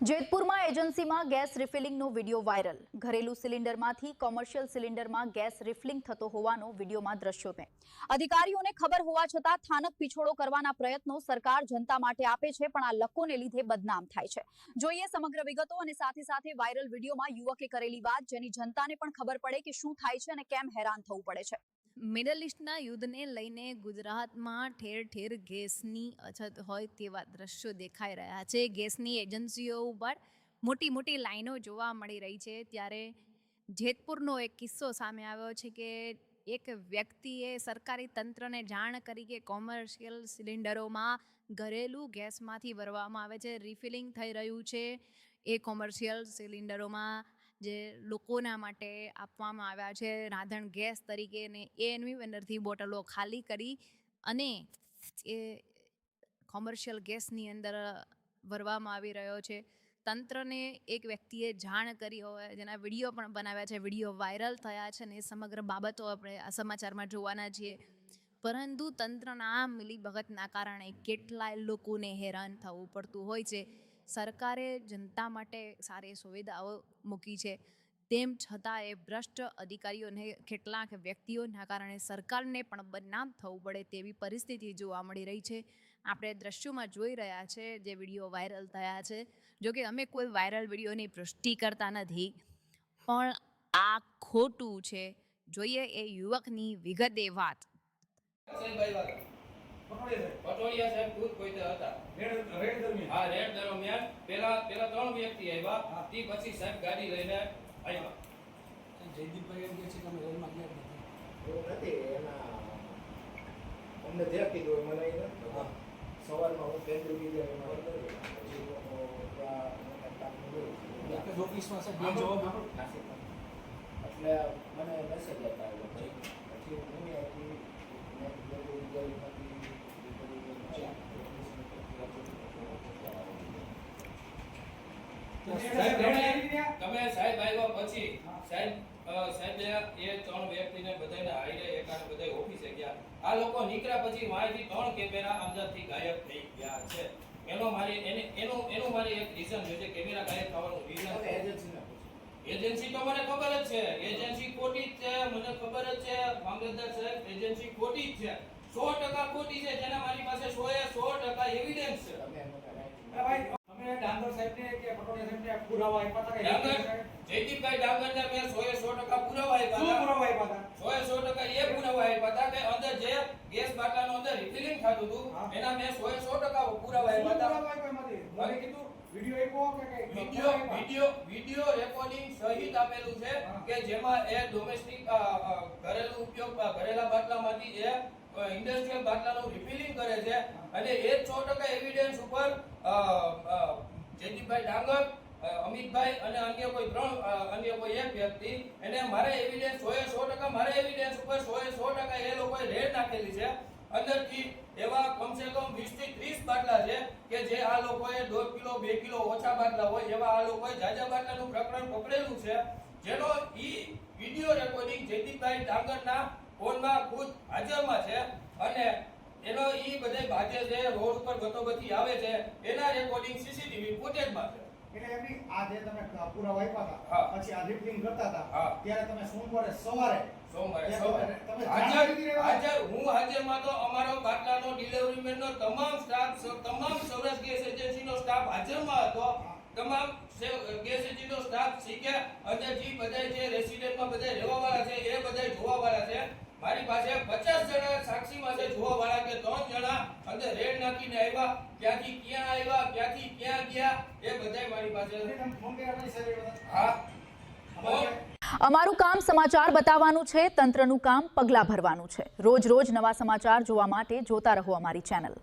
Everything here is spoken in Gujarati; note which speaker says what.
Speaker 1: જેતપુરમાં એજન્સીમાં ગેસ રિફિલિંગનો વિડીયો વાયરલ। ઘરેલુ સિલિન્ડરમાંથી કોમર્શિયલ સિલિન્ડરમાં ગેસ રિફિલિંગ થતો હોવાનો વિડીયોમાં દ્રશ્યો મેં। અધિકારીઓને ખબર હોવા છતાં થાનક પીછોડો કરવાના પ્રયત્નો સરકાર જનતા માટે આપે છે, પણ આ લોકોને લીધે બદનામ થાય છે। જોઈએ સમગ્ર વિગતો અને સાથે સાથે વાયરલ વિડીયોમાં યુવકે કરેલી વાત, જેની જનતાને પણ ખબર પડે કે શું થાય છે અને કેમ હેરાન થવું પડે છે।
Speaker 2: મિડલ ઈસ્ટના યુદ્ધને લઈને ગુજરાતમાં ઠેર ઠેર ગેસની અછત હોય તેવા દ્રશ્યો દેખાઈ રહ્યા છે। ગેસની એજન્સીઓ ઉપર મોટી મોટી લાઈનો જોવા મળી રહી છે। ત્યારે જેતપુરનો એક કિસ્સો સામે આવ્યો છે કે એક વ્યક્તિએ સરકારી તંત્રને જાણ કરી કે કોમર્શિયલ સિલિન્ડરોમાં ઘરેલું ગેસમાંથી ભરવામાં આવે છે, રિફિલિંગ થઈ રહ્યું છે। એ કોમર્શિયલ સિલિન્ડરોમાં જે લોકોના માટે આપવામાં આવ્યા છે રાંધણ ગેસ તરીકે, ને એની અંદરથી બોટલો ખાલી કરી અને એ કોમર્શિયલ ગેસની અંદર ભરવામાં આવી રહ્યો છે। તંત્રને એક વ્યક્તિએ જાણ કરી હોય, જેના વિડીયો પણ બનાવ્યા છે, વિડીયો વાયરલ થયા છે ને એ સમગ્ર બાબતો આપણે આ સમાચારમાં જોવાના છીએ। પરંતુ તંત્રના મિલીભગતના કારણે કેટલાય લોકોને હેરાન થવું પડતું હોય છે। સરકારે જનતા માટે સારી સુવિધાઓ મૂકી છે, તેમ છતાં એ ભ્રષ્ટ અધિકારીઓને કેટલાક વ્યક્તિઓના કારણે સરકારને પણ બદનામ થવું પડે તેવી પરિસ્થિતિ જોવા મળી રહી છે। આપણે દ્રશ્યોમાં જોઈ રહ્યા છે જે વિડીયો વાયરલ થયા છે। જોકે અમે કોઈ વાયરલ વિડીયોની પુષ્ટિ કરતા નથી, પણ આ ખોટું છે। જોઈએ એ યુવકની વિગતે વાત।
Speaker 3: પટોળિયા સાહેબ દૂધ પીતા હતા રેડ દરમિયાન। હા, રેડ દરમિયાન પેલા 3 વ્યક્તિ આવ્યા, તે પછી સાહેબ ગાડી લઈને આવ્યા।
Speaker 4: જયદીપભાઈ એમ કહે છે કે અમે રેલમાં ગયા નથી।
Speaker 5: એવું નથી, એના અમને જે કીધું મને એ નથી। સવારમાં હું કેન્દ્ર વિદ્યાલયમાં પછી લોકો
Speaker 4: એક જ ઓફિસમાં સાહેબ જવાબ
Speaker 5: એટલે મને મેસેજ હતા પછી હું
Speaker 3: તમે સાહેબ આવ્યા પછી સાહેબે એ 3 વ્યક્તિને બધાને હાઈરે એકાને બધા ઓફિસે ગયા। આ લોકો નીકળ્યા પછી માહિતી 3 કેમેરા અંદરથી ગાયબ થઈ ગયા છે। એનું મારી એક રીઝન છે, કેમેરા ગાયબ થવાનું રીઝન એજન્સી તો મને ખબર જ છે, એજન્સી ખોટી જ છે, મને ખબર જ છે મામલતદાર સાહેબ, એજન્સી ખોટી જ છે, 100% ખોટી છે, જેના મારી પાસે 100% એવિડન્સ છે।
Speaker 4: ભાઈ અમે ડાંગર સાહેબને કે પટોળિયા સાહેબને પુરાવા આપ્યા હતા કે
Speaker 3: જયદીપભાઈ ડાંગરને મેં 100% પુરાવા આપ્યા હતા।
Speaker 4: શું પુરાવા આપ્યા હતા?
Speaker 3: 100% એ પુરાવા આપ્યા હતા કે અંદર જે ગેસ બાટલાનો અંદર રિફિલિંગ થતું હતું એના મેં 100% પુરાવા આપ્યા હતા।
Speaker 4: પુરાવા આપ્યા એમાંથી મને કીધું વિડિયો આપ્યો કે
Speaker 3: વિડિયો રેકોર્ડિંગ સહિત આપેલું છે કે જેમાં એ ડોમેસ્ટિક ઘરેલુ ઉપયોગ ઘરેલા બાટલામાંથી એ ઇન્ડસ્ટ્રીયલ બાટલાનું રિફિલિંગ કરે છે અને એ 100% એવિડન્સ ઉપર જયદીપભાઈ ડાંગર, અમિતભાઈ અને અન્ય કોઈ એક વ્યક્તિ એને મારે એવિડન્સ 100% મારે એવિડન્સ ઉપર 100% એ લોકોએ રેડ નાખેલી છે। અંદરથી એવા કમસે કમ 20 થી 30 બાટલા છે કે જે આ લોકોએ 1.5 કિલો 2 કિલો ઓછા બાટલા હોય એવા આ લોકોએ જાજા બાટલાનું પ્રકરણ પકડેલું છે, જેનો વિડિયો રેકોર્ડિંગ જયદીપભાઈ ડાંગરના ફોનમાં ખુદ હાજરમાં છે અને એનો બધે બાજે છે, રોડ ઉપર ગતોગતિ આવે છે, એના રેકોર્ડિંગ સીસીટીવી ફૂટેજમાં છે।
Speaker 4: એટલે એમની આ જે તમે પુરાવા આપ્યા હતા પછી આ રિફિલિંગ કરતા હતા ત્યારે તમે સોમવારે સવારે
Speaker 3: હું હાજરમાં તો અમારો બાટલાનો ડિલિવરી મેનનો તમામ સ્ટાફ, તમામ સૌરાષ્ટ્ર ગેસ એજન્સીનો સ્ટાફ હાજરમાં હતો। તમામ ગેસ એજન્સીનો સ્ટાફ શીખે અંદર જે બધા જે રેસિડેન્ટમાં બધા રહેવાવાળા છે એ બધા જોવાવાળા છે। મારી પાસે 50 જણા સાક્ષીમાં છે જોવાવાળા કે 3 જણા અંદર રેડ નાખીને આવ્યા, ક્યાંથી ક્યાં આવ્યા, ક્યાંથી ક્યાં ગયા એ બધા મારી પાસે। હા,
Speaker 1: અમારું કામ સમાચાર બતાવવાનું છે, તંત્રનું કામ પગલાં ભરવાનું છે। રોજ રોજ નવા સમાચાર જોવા માટે જોતા રહો અમારી ચેનલ।